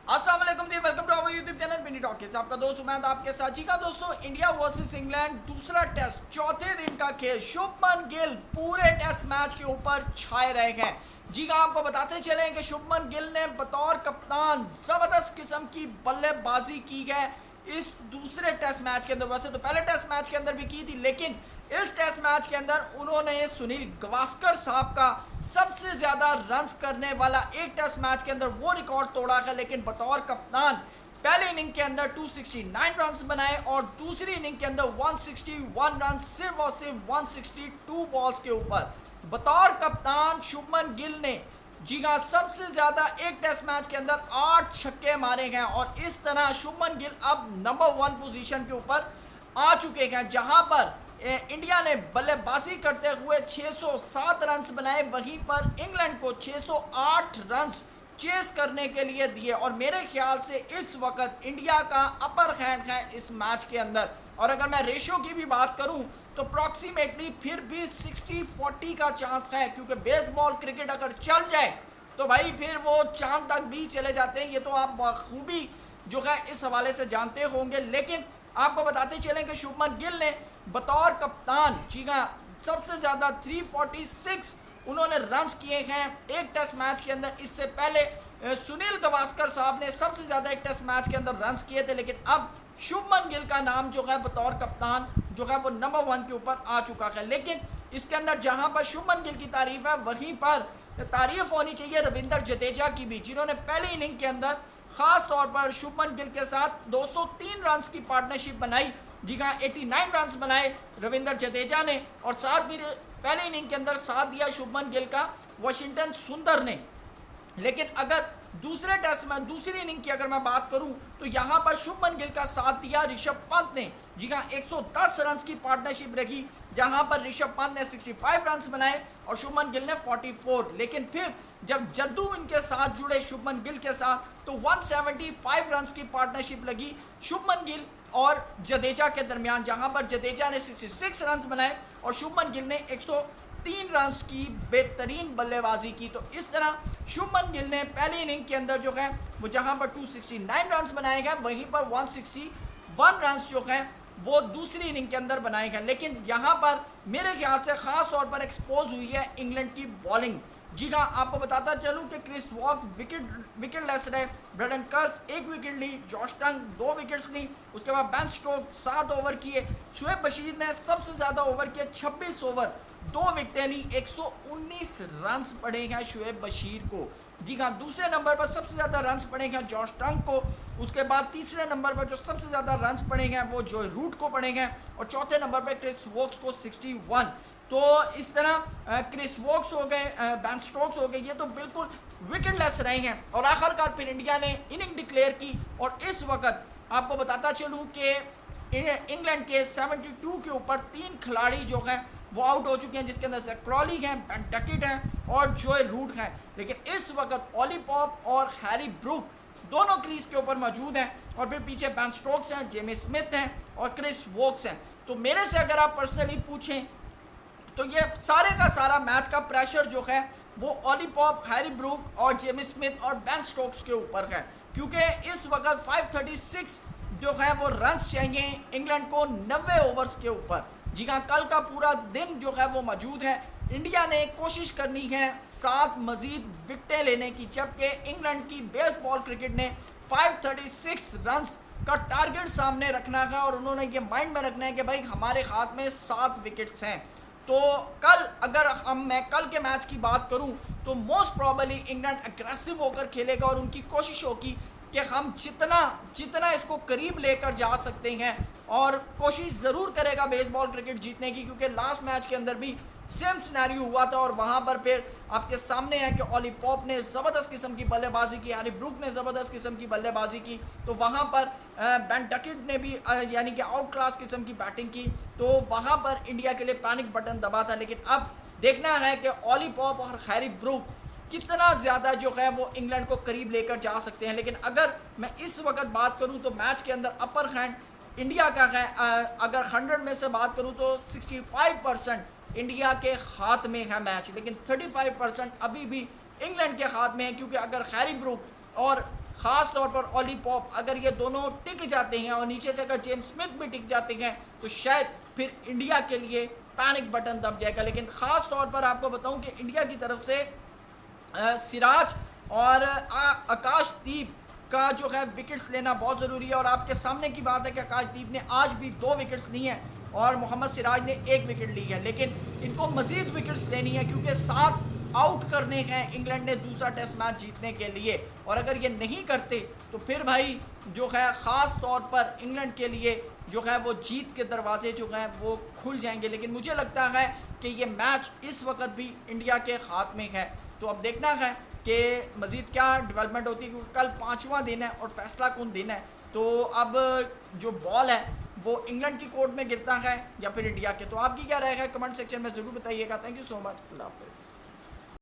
अस्सलाम वालेकुम जी, welcome to our YouTube channel mini talkies. आपका दोस्त उमैद आपके साथ। जी का दोस्तों, इंडिया वर्सेस इंग्लैंड दूसरा टेस्ट, चौथे दिन का खेल। शुभमन गिल पूरे टेस्ट मैच के ऊपर छाए रहे हैं। जी का आपको बताते चले कि शुभमन गिल ने बतौर कप्तान जबरदस्त किस्म की बल्लेबाजी की है इस दूसरे टेस्ट मैच के अंदर। वैसे तो पहले टेस्ट मैच के अंदर भी की थी, लेकिन इस टेस्ट मैच के अंदर उन्होंने सुनील गावस्कर साहब का सबसे ज्यादा रन्स करने वाला एक टेस्ट मैच के अंदर वो रिकॉर्ड तोड़ा है। लेकिन बतौर कप्तान पहले इनिंग के अंदर 269 रन्स बनाए और दूसरी इनिंग के अंदर 161 रन सिर्फ और सिर्फ 162 बॉल्स के ऊपर। बतौर कप्तान शुभमन गिल ने जी हाँ सबसे ज्यादा एक टेस्ट मैच के अंदर 8 छक्के मारे गए और इस तरह शुभमन गिल अब नंबर 1 पोजीशन के ऊपर आ चुके हैं, जहां पर इंडिया ने बल्लेबाजी करते हुए 607 रन्स बनाए, वहीं पर इंग्लैंड को 608 रन्स चेस करने के लिए दिए। और मेरे ख्याल से इस वक्त इंडिया का अपर हैंड है इस मैच के अंदर। और अगर मैं रेशियो की भी बात करूं तो अप्रॉक्सीमेटली फिर भी 60-40 का चांस है, क्योंकि बेसबॉल क्रिकेट अगर चल जाए तो भाई फिर वो चांद तक भी चले जाते हैं। ये तो आप बखूबी जो है इस हवाले से जानते होंगे। लेकिन आपको बताते चलें कि शुभमन गिल ने बतौर कप्तान जी हाँ सबसे ज़्यादा 346 उन्होंने रन्स किए हैं एक टेस्ट मैच के अंदर। इससे पहले सुनील गावस्कर साहब ने सबसे ज़्यादा एक टेस्ट मैच के अंदर रन्स किए थे। लेकिन अब शुभमन गिल का नाम जो है बतौर कप्तान जो है वो नंबर 1 के ऊपर आ चुका है। लेकिन इसके अंदर जहां पर शुभमन गिल की तारीफ है, वहीं पर तारीफ होनी चाहिए रविंद्र जडेजा की भी, जिन्होंने पहली इनिंग के अंदर खास तौर पर शुभमन गिल के साथ 203 रन्स की पार्टनरशिप बनाई। जी हाँ 89 रन्स बनाए रविंद्र जडेजा ने और साथ भी पहले इनिंग के अंदर साथ दिया शुभमन गिल का वाशिंगटन सुंदर ने। लेकिन अगर दूसरे टेस्ट में दूसरी इनिंग की अगर मैं बात करूं तो यहां पर शुभमन गिल का साथ दिया ऋषभ पंत ने। जी हाँ 110 रन्स की पार्टनरशिप रखी, जहां पर ऋषभ पंत ने 65 रन्स बनाए और शुभमन गिल ने 44। लेकिन फिर जब जद्दू इनके साथ जुड़े शुभमन गिल के साथ तो 175 रन्स की पार्टनरशिप लगी शुभमन गिल और जडेजा के दरमियान, जहां पर जडेजा ने 66 रन्स बनाए और शुभमन गिल ने 103 रन्स की बेहतरीन बल्लेबाजी की। तो इस तरह शुभमन गिल ने पहली इनिंग के अंदर जो है वो जहां पर 269 रन्स बनाए गए, वहीं पर 161 रन्स जो है वो दूसरी इनिंग के अंदर बनाए गए। लेकिन यहाँ पर मेरे ख्याल से ख़ास तौर पर एक्सपोज हुई है इंग्लैंड की बॉलिंग। जी हाँ आपको बताता चलूँ कि क्रिस वॉक विकेटलेस रहे, ब्रेडन कर्स 1 विकेट ली, जॉश टंग 2 विकेट्स ली। उसके बाद बेन स्टोक्स 7 ओवर किए, शुएब बशीर ने सबसे ज़्यादा ओवर किए 26 ओवर 2 विकेटें ली, 119 रन्स पड़े हैं शुएब बशीर को। जी हाँ दूसरे नंबर पर सबसे ज़्यादा रन्स पड़े हैं जॉश टंग को। उसके बाद तीसरे नंबर पर जो सबसे ज़्यादा रन्स पड़े हैं वो जो रूट को पड़े हैं और चौथे नंबर पर क्रिस वोक्स को 61। तो इस तरह क्रिस वोक्स हो गए, बेन स्टोक्स हो गए, ये तो बिल्कुल विकेटलेस रहे हैं। और आखिरकार फिर इंडिया ने इनिंग डिक्लेयर की और इस वक्त आपको बताता चलूँ कि इंग्लैंड के 72 के ऊपर 3 खिलाड़ी जो हैं वो आउट हो चुके हैं, जिसके अंदर से क्रॉली हैं, बेन डकेट हैं और जोए रूट हैं। लेकिन इस वक्त ऑली पॉप और हैरी ब्रूक दोनों क्रीज के ऊपर मौजूद हैं और फिर पीछे बेन स्टोक्स हैं, जेमी स्मिथ हैं और क्रिस वोक्स हैं। तो मेरे से अगर आप पर्सनली पूछें तो ये सारे का सारा मैच का प्रेशर जो है वो ऑली पॉप, हैरी ब्रूक और जेमी स्मिथ और बेन स्टोक्स के ऊपर है, क्योंकि इस वक्त 536 जो है वो रन्स चाहिए इंग्लैंड को 90 ओवर्स के ऊपर। जी हाँ कल का पूरा दिन जो है वो मौजूद है। इंडिया ने कोशिश करनी है 7 मजीद विकेटें लेने की, जबकि इंग्लैंड की बेसबॉल क्रिकेट ने 536 रन्स का टारगेट सामने रखना है और उन्होंने ये माइंड में रखना है कि भाई हमारे हाथ में 7 विकेट्स हैं। तो कल अगर मैं कल के मैच की बात करूं तो मोस्ट प्रॉबली इंग्लैंड अग्रेसिव होकर खेलेगा और उनकी कोशिश होगी कि हम जितना इसको करीब लेकर जा सकते हैं और कोशिश ज़रूर करेगा बेसबॉल क्रिकेट जीतने की, क्योंकि लास्ट मैच के अंदर भी सेम सिनेरियो हुआ था और वहाँ पर फिर आपके सामने है कि ऑली पॉप ने ज़बरदस्त किस्म की बल्लेबाजी की, हैरी ब्रूक ने ज़बरदस्त किस्म की बल्लेबाजी की। तो वहाँ पर बेन डकेट ने भी यानी कि आउट क्लास किस्म की बैटिंग की, तो वहाँ पर इंडिया के लिए पैनिक बटन दबा था। लेकिन अब देखना है कि ऑली पॉप और हैरी ब्रूक कितना ज़्यादा जो है वो इंग्लैंड को करीब लेकर जा सकते हैं। लेकिन अगर मैं इस वक्त बात करूँ तो मैच के अंदर अपर हैंड इंडिया का है। अगर 100 में से बात करूँ तो 65% इंडिया के हाथ में है मैच, लेकिन 35% अभी भी इंग्लैंड के हाथ में है, क्योंकि अगर हैरी ब्रूक और ख़ास तौर पर ऑली पॉप, अगर ये दोनों टिक जाते हैं और नीचे से अगर जेम्स स्मिथ भी टिक जाते हैं तो शायद फिर इंडिया के लिए पैनिक बटन दब जाएगा। लेकिन ख़ास तौर पर आपको बताऊं कि इंडिया की तरफ से सिराज और आकाशदीप का जो है विकेट्स लेना बहुत ज़रूरी है। और आपके सामने की बात है कि आकाशदीप ने आज भी 2 विकेट्स ली हैं और मोहम्मद सिराज ने 1 विकेट ली है, लेकिन इनको मज़ीद विकेट्स लेनी है क्योंकि 7 आउट करने हैं इंग्लैंड ने दूसरा टेस्ट मैच जीतने के लिए। और अगर ये नहीं करते तो फिर भाई जो है ख़ास तौर पर इंग्लैंड के लिए जो है वो जीत के दरवाजे जो हैं वो खुल जाएंगे। लेकिन मुझे लगता है कि ये मैच इस वक्त भी इंडिया के हाथ में है, तो अब देखना है कि मज़ीद क्या डेवलपमेंट होती है, क्योंकि कल 5वां दिन है और फैसला कौन दिन है। तो अब जो बॉल है वो इंग्लैंड की कोर्ट में गिरता है या फिर इंडिया के। तो आपकी क्या राय है कमेंट सेक्शन में ज़रूर बताइएगा। थैंक यू सो मच, अल्लाह हाफ़िज़।